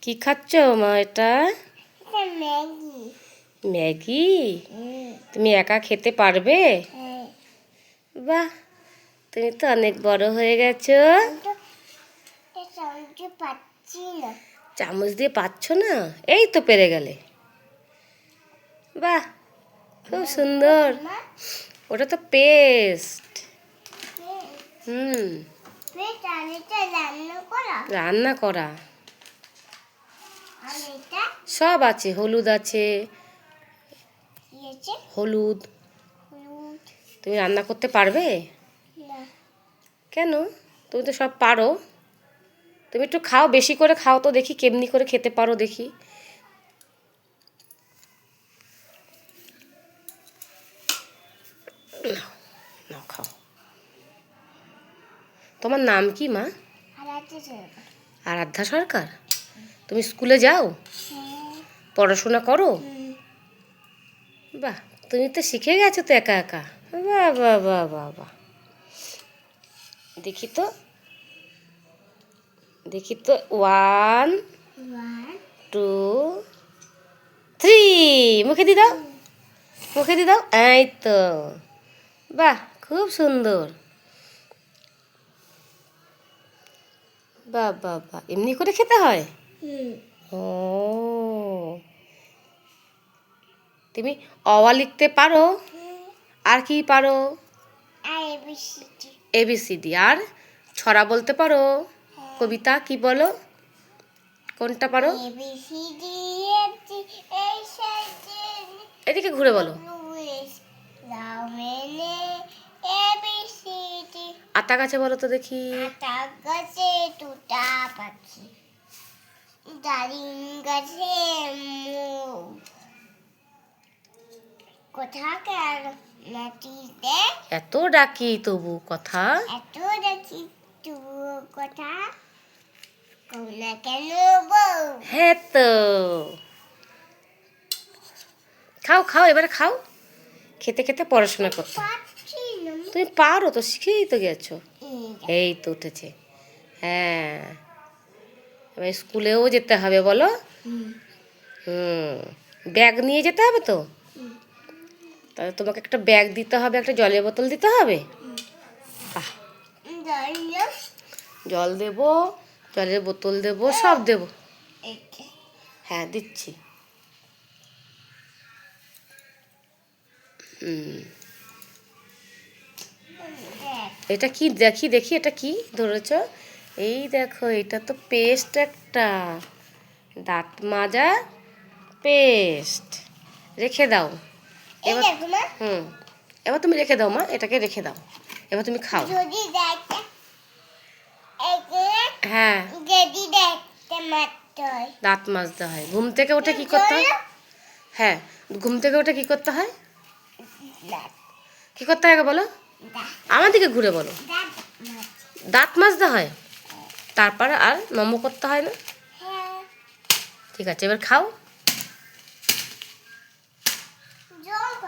কি খাচ্ছ মা এটা? ম্যাগি। ম্যাগি? তুমি একা খেতে পারবে? বাহ, তুমি তো অনেক বড় হয়ে গেছো। চামচ দিয়ে পাচ্ছ না? এই তো পেরে গেলে। বাহ, খুব সুন্দর। ওটা তো পেস্ট। রান্না করা সব আছে। হলুদ আছে, হলুদ। তুমি রান্না করতে পারবে? কেন? তুমি তো সব পারো। তুমি একটু খাও, বেশি করে খাও তো দেখি কেমনি করে খেতে পারো দেখি। নাও খাও। তোমার নাম কি মা? আরাধ্যা সরকার। তুমি স্কুলে যাও? পড়াশোনা করো? বাহ, তুমি তো শিখে গেছো তো একা একা। বাহ বাহ বাহ বাহ বাহ। দেখি তো, দেখি তো। 1 2 3 মুখে দিয়ে দাও, মুখে দিয়ে দাও। এই তো। বাহ, খুব সুন্দর। বাহ বাহ বাহ। এমনি করে খেতে হয়? ও, তুমি অ লিখতে পারো? আর কি পারো? ABCD। আর ছড়া বলতে পারো? কবিতা কি বলো? কোনটা পারো? এদিকে ঘুরে বলো। আতা গাছে বলো তো দেখি। আতা গাছে দুটা পাখি, ডালিম গাছে কথা কেন মাটিতে। এত ডাকি তবু কথা। এত ডাকি তবু কথা কও না কেন বউ। হ্যাঁ তো। খাও খাও, এবারে খাও। খেতে খেতে পড়াশোনা করতে। তুমি পারো তো, শিখেই তো গেছো। এই তো উঠেছে। হ্যাঁ, এবার স্কুলেও যেতে হবে বলো। ব্যাগ নিয়ে যেতে হবে তো। তাহলে তোমাকে একটা ব্যাগ দিতে হবে, একটা জলের বোতল দিতে হবে। জল দেবো, জলের বোতল দেবো, সব দেবো। হ্যাঁ দিচ্ছি। এটা কি দেখি দেখি, এটা কি ধরেছ? এই দেখো, এটা তো পেস্ট একটা, দাঁত মাজা পেস্ট। রেখে দাও এবার। এবার তুমি রেখে দাও মা, এটাকে রেখে দাও। এবার তুমি খাও। হ্যাঁ, দাঁত মাজতে হয়। ঘুম থেকে উঠে কি করতে হয়? হ্যাঁ, ঘুম থেকে উঠে কি করতে হয়? কি করতে হয় বলো? আমার দিকে ঘুরে বলো। দাঁত মাজতে হয়। তারপরে আর নম করতে হয় না? ঠিক আছে, এবার খাও।